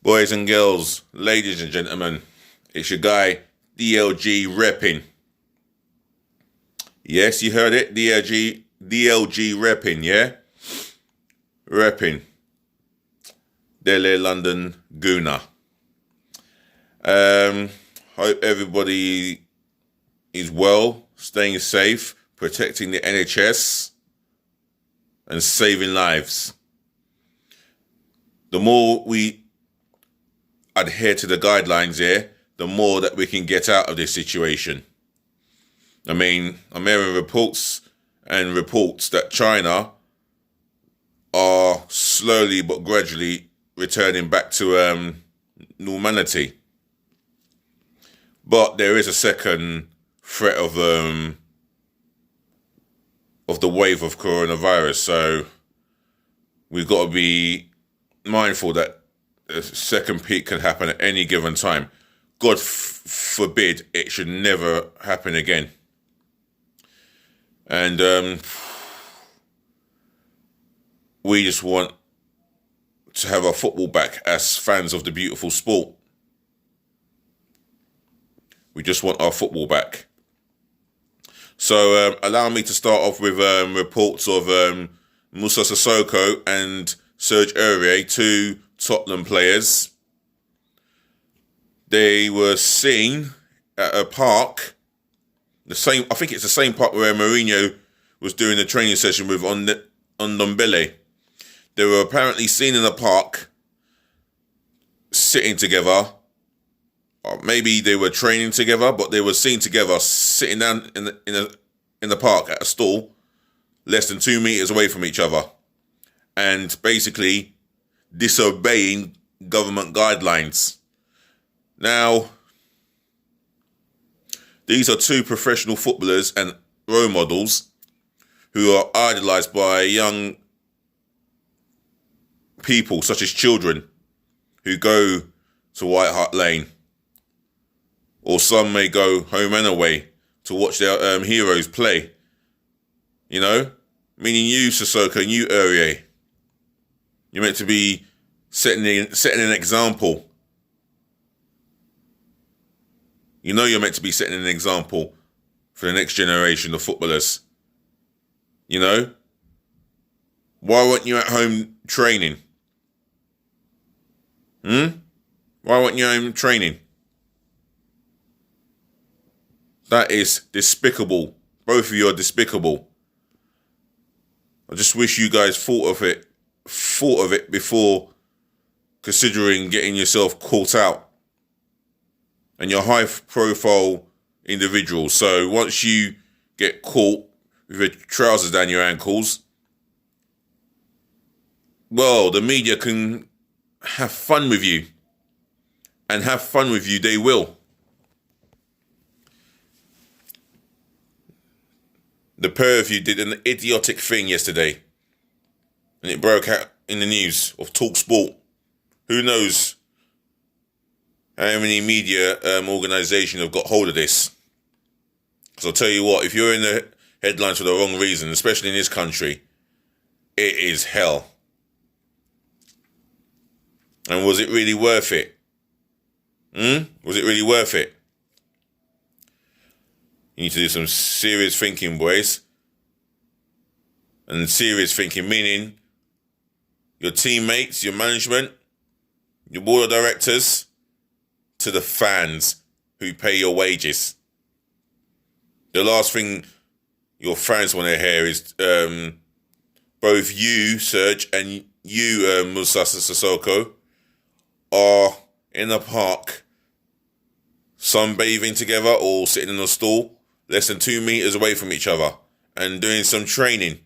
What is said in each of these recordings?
Boys and girls, ladies and gentlemen, it's your guy, DLG Reppin. Yes, you heard it, DLG Reppin, yeah? Reppin. Delhi, London, Gooner. Hope everybody is well, staying safe, protecting the NHS, and saving lives. The more we adhere to the guidelines here, the more that we can get out of this situation. I mean, I'm hearing reports that China are slowly but gradually returning back to normality. But there is a second threat of the wave of coronavirus, so we've got to be mindful that a second peak can happen at any given time. God forbid it should never happen again. And we just want to have our football back as fans of the beautiful sport. We just want our football back. So allow me to start off with reports of Moussa Sissoko and Serge Aurier, two Tottenham players. They were seen at a park, I think it's the same park where Mourinho was doing a training session with Ndombele. They were apparently seen in a park, sitting together. Or maybe they were training together, but they were seen together, sitting down in the park at a stall, less than 2 meters away from each other, and basically disobeying government guidelines. Now, these are two professional footballers and role models who are idolized by young people, such as children, who go to White Hart Lane. Or some may go home and away to watch their heroes play. You know? Meaning you, Sissoko, and you, Aurier. You're meant to be setting an example. You know you're meant to be setting an example for the next generation of footballers. You know? Why weren't you at home training? Why weren't you at home training? That is despicable. Both of you are despicable. I just wish you guys thought of it before considering getting yourself caught out. And you're high-profile individuals. So once you get caught with your trousers down your ankles, well, the media can have fun with you. And have fun with you they will. The pair of you did an idiotic thing yesterday. And it broke out in the news of TalkSport. Who knows how many media organisations have got hold of this? Because I'll tell you what, if you're in the headlines for the wrong reason, especially in this country, it is hell. And was it really worth it? Was it really worth it? You need to do some serious thinking, boys. And serious thinking meaning your teammates, your management, your board of directors, to the fans who pay your wages. The last thing your fans want to hear is both you, Serge, and you, Moussa Sissoko, are in a park, sunbathing together or sitting in a stall, less than 2 meters away from each other, and doing some training.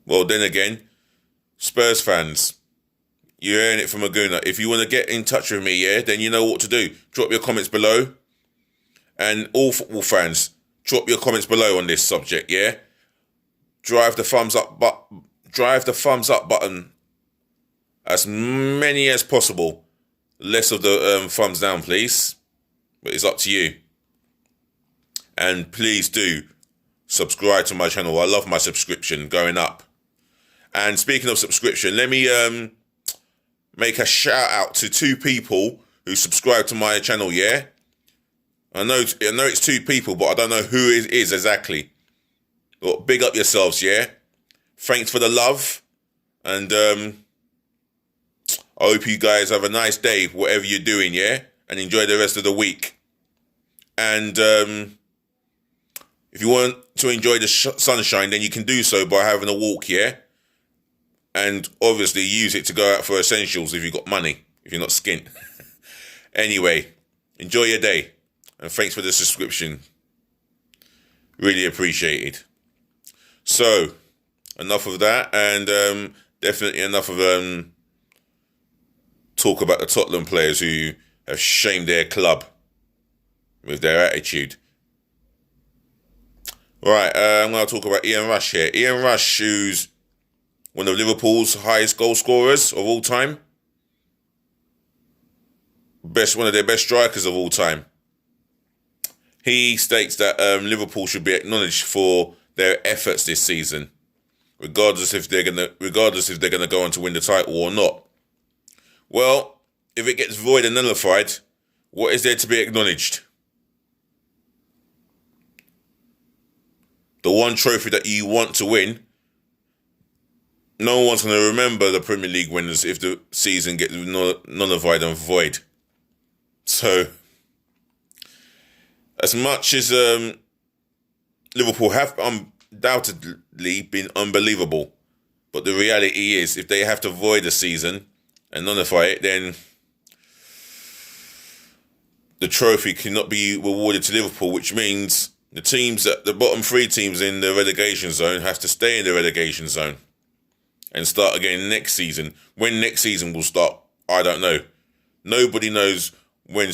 Well, then again, Spurs fans, you're hearing it from a gooner. If you want to get in touch with me, yeah, then you know what to do. Drop your comments below. And all football fans, drop your comments below on this subject, yeah? Drive the thumbs up button as many as possible. Less of the thumbs down, please. But it's up to you. And please do subscribe to my channel. I love my subscription going up. And speaking of subscription, let me make a shout out to 2 people who subscribe to my channel, yeah? I know it's 2 people, but I don't know who it is exactly. But big up yourselves, yeah? Thanks for the love. And I hope you guys have a nice day, whatever you're doing, yeah? And enjoy the rest of the week. And if you want to enjoy the sunshine, then you can do so by having a walk, yeah? And obviously use it to go out for essentials if you've got money, if you're not skint. Anyway, enjoy your day. And thanks for the subscription. Really appreciated. So, enough of that. And definitely enough of talk about the Tottenham players who have shamed their club with their attitude. Right, I'm going to talk about Ian Rush here. Ian Rush, who's one of Liverpool's highest goal scorers of all time. One of their best strikers of all time. He states that Liverpool should be acknowledged for their efforts this season, regardless if they're gonna go on to win the title or not. Well, if it gets void and nullified, what is there to be acknowledged? The one trophy that you want to win. No one's going to remember the Premier League winners if the season gets nullified and void. So, as much as Liverpool have undoubtedly been unbelievable, but the reality is, if they have to void the season and nullify it, then the trophy cannot be awarded to Liverpool, which means the bottom 3 teams in the relegation zone have to stay in the relegation zone and start again next season. When next season will start, I don't know. Nobody knows when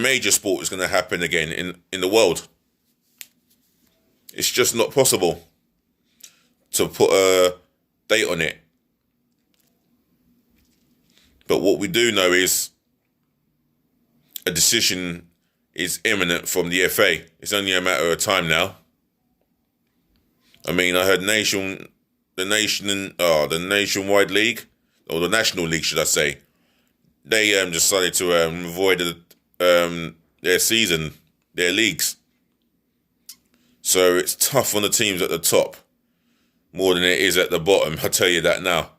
major sport is going to happen again in the world. It's just not possible to put a date on it. But what we do know is a decision is imminent from the FA. It's only a matter of time now. I mean, I heard the Nationwide League, or the National League, should I say, they decided to void their season, their leagues. So it's tough on the teams at the top more than it is at the bottom. I'll tell you that now,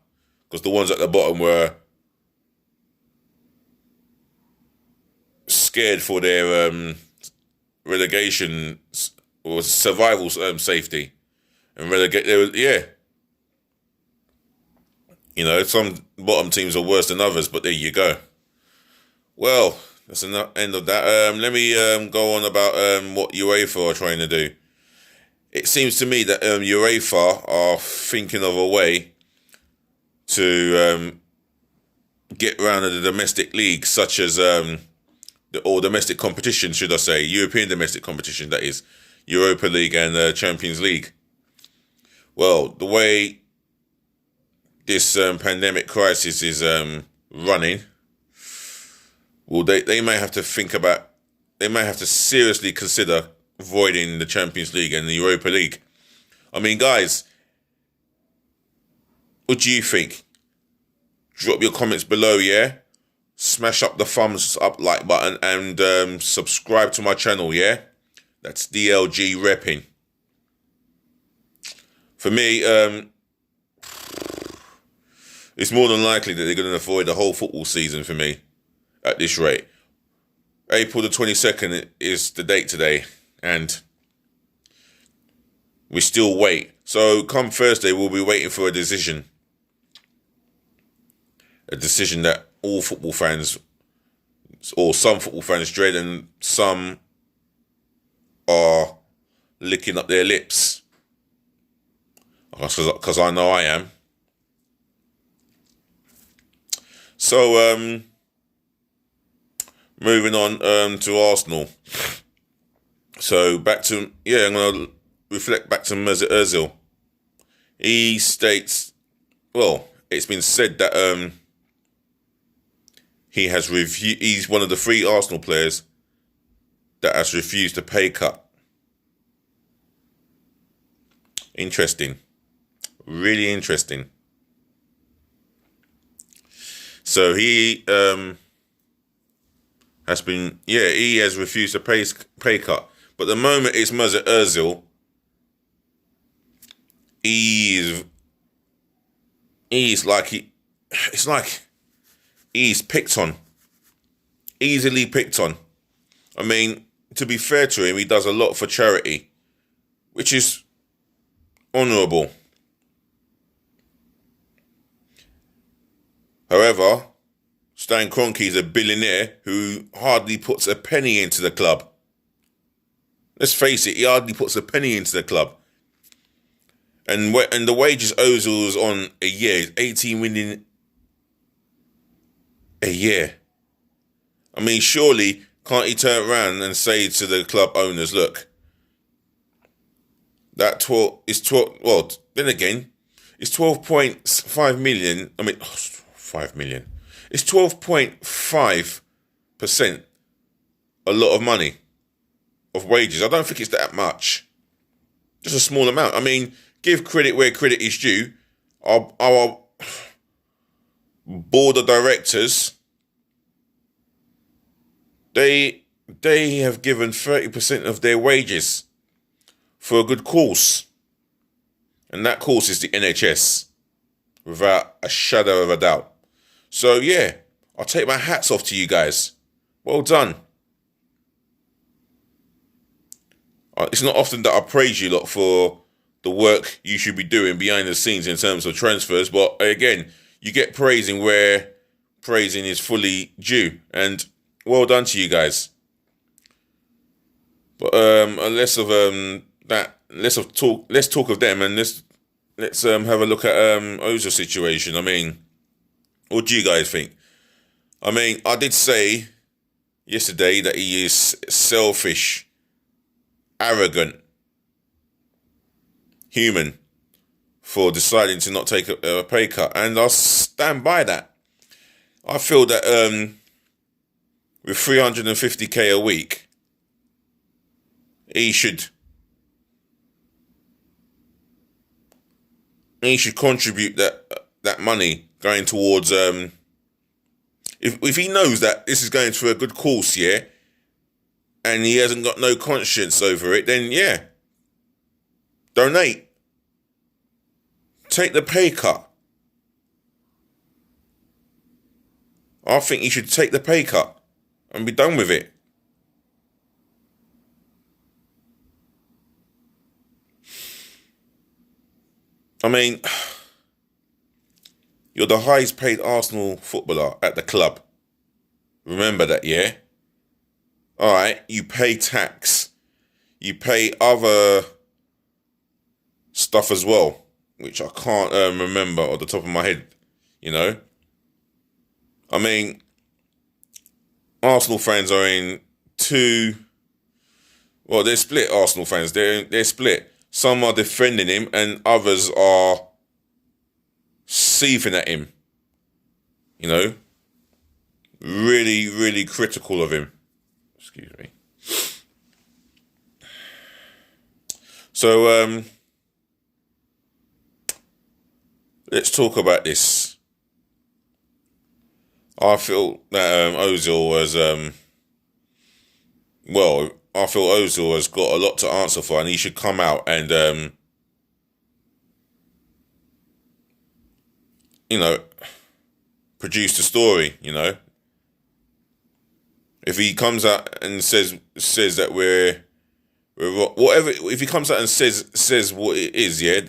because the ones at the bottom were scared for their relegation or survival safety and relegate. You know, some bottom teams are worse than others, but there you go. Well, that's the end of that. Let me go on about what UEFA are trying to do. It seems to me that UEFA are thinking of a way to get around the domestic leagues, such as or domestic competition, should I say, European domestic competition, that is, Europa League and Champions League. Well, the way this pandemic crisis is running, well, they may have to seriously consider voiding the Champions League and the Europa League. I mean, guys, what do you think? Drop your comments below, yeah? Smash up the thumbs up like button and subscribe to my channel, yeah? That's DLG Reppin. For me, it's more than likely that they're going to avoid the whole football season for me at this rate. April the 22nd is the date today, and we still wait. So come Thursday, we'll be waiting for a decision. A decision that all football fans, or some football fans, dread, and some are licking up their lips. Because I know I am. So, moving on to Arsenal. So, I'm going to reflect back to Mesut Ozil. He states, well, it's been said that he's one of the 3 Arsenal players that has refused a pay cut. Interesting. Really interesting. So he has refused a pay cut. But the moment it's Mesut Ozil, he's picked on. Easily picked on. I mean, to be fair to him, he does a lot for charity, which is honourable. However, Stan Kroenke is a billionaire who hardly puts a penny into the club. Let's face it, he hardly puts a penny into the club. And the wages Ozil's on a year is 18 million a year. I mean, surely can't he turn around and say to the club owners, look, that 12 is 12. Well, then again, it's 12.5 million. I mean, 5 million. It's 12.5%. A lot of money of wages. I don't think it's that much. Just a small amount. I mean, give credit where credit is due. Our board of directors, they have given 30% of their wages for a good cause. And that cause is the NHS, without a shadow of a doubt. So yeah, I'll take my hats off to you guys. Well done. It's not often that I praise you lot for the work you should be doing behind the scenes in terms of transfers, but again, you get praising where praising is fully due, and well done to you guys. But let's talk of them, and let's have a look at Ozil's situation. I mean, what do you guys think? I mean, I did say yesterday that he is selfish, arrogant, human for deciding to not take a pay cut, and I'll stand by that. I feel that with 350k a week, he should contribute that money going towards if he knows that this is going for a good cause, yeah, and he hasn't got no conscience over it, then yeah, donate. Take the pay cut. I think he should take the pay cut and be done with it. I mean, you're the highest paid Arsenal footballer at the club. Remember that, yeah? All right, you pay tax. You pay other stuff as well, which I can't remember off the top of my head, you know? I mean, Arsenal fans are in two... Well, they're split, Arsenal fans. They're split. Some are defending him and others are seething at him. You know? Really, really critical of him. Excuse me. So, let's talk about this. I feel that Ozil has got a lot to answer for, and he should come out and produce the story. You know, if he comes out and says that we're whatever, if he comes out and says what it is, yeah,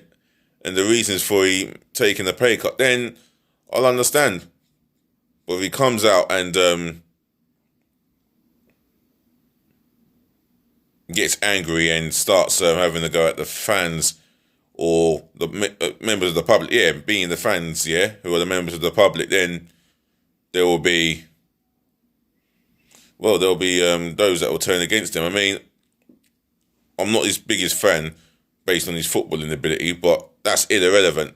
and the reasons for he taking the pay cut, then I'll understand. But if he comes out and gets angry and starts having to go at the fans or the members of the public, yeah, being the fans, yeah, who are the members of the public, then there'll be those that will turn against him. I mean, I'm not his biggest fan based on his footballing ability, but that's irrelevant.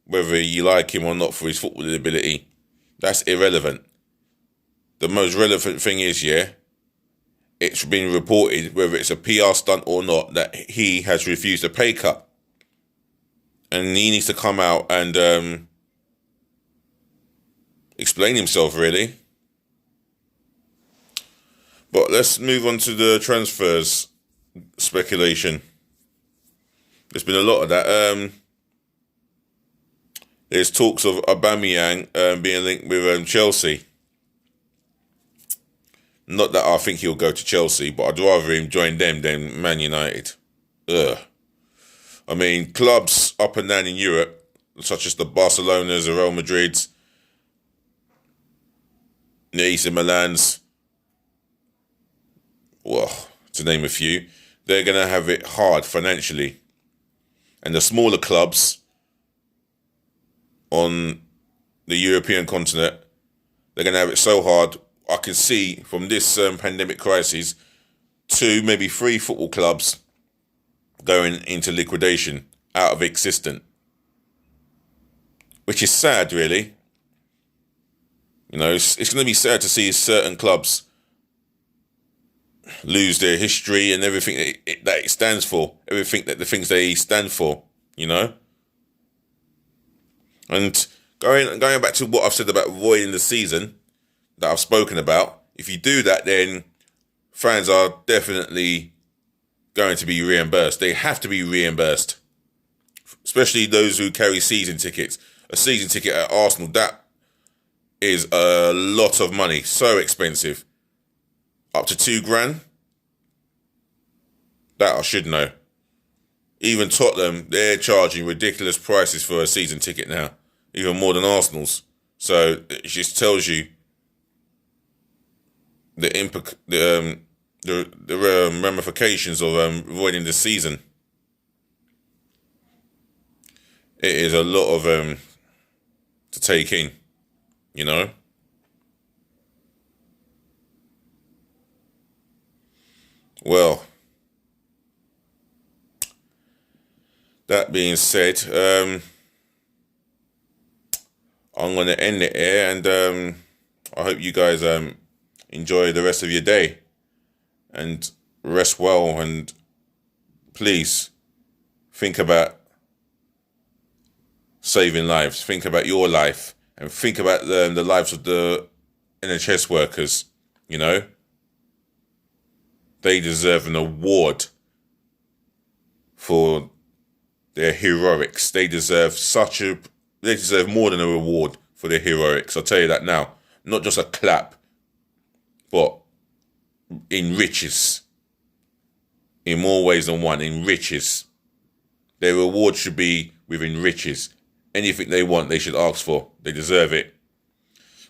Whether you like him or not for his footballing ability, that's irrelevant. The most relevant thing is, yeah, it's been reported, whether it's a PR stunt or not, that he has refused a pay cut. And he needs to come out and explain himself, really. But let's move on to the transfers speculation. There's been a lot of that. There's talks of Aubameyang being linked with Chelsea. Not that I think he'll go to Chelsea, but I'd rather him join them than Man United. Ugh. I mean, clubs up and down in Europe, such as the Barcelonas, the Real Madrids, the AC Milans, well, to name a few, they're going to have it hard financially. And the smaller clubs on the European continent, they're going to have it so hard. I can see from this pandemic crisis, 2, maybe 3 football clubs going into liquidation, out of existence. Which is sad, really. You know, it's going to be sad to see certain clubs lose their history and everything that it stands for. Everything that the things they stand for, you know? And going back to what I've said about voiding the season that I've spoken about, if you do that, then fans are definitely going to be reimbursed. They have to be reimbursed, especially those who carry season tickets. A season ticket at Arsenal, that is a lot of money, so expensive. Up to £2,000. That I should know. Even Tottenham, they're charging ridiculous prices for a season ticket now, even more than Arsenal's. So it just tells you the ramifications of avoiding the season. It is a lot of to take in, you know. Well, that being said, I'm going to end it here, and I hope you guys enjoy the rest of your day and rest well, and please think about saving lives. Think about your life, and think about the lives of the NHS workers, you know. They deserve an award for their heroics. They deserve more than a reward for their heroics. I'll tell you that now. Not just a clap, but in riches. In more ways than one, in riches. Their reward should be within riches. Anything they want, they should ask for. They deserve it.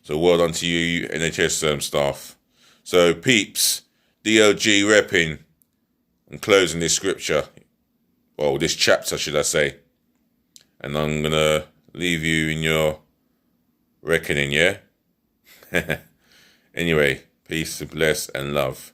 So well done to you, NHS staff. So peeps, DLG Reppin. I'm closing this scripture. Well, this chapter, should I say. And I'm going to leave you in your reckoning, yeah? Anyway, peace, bless, and love.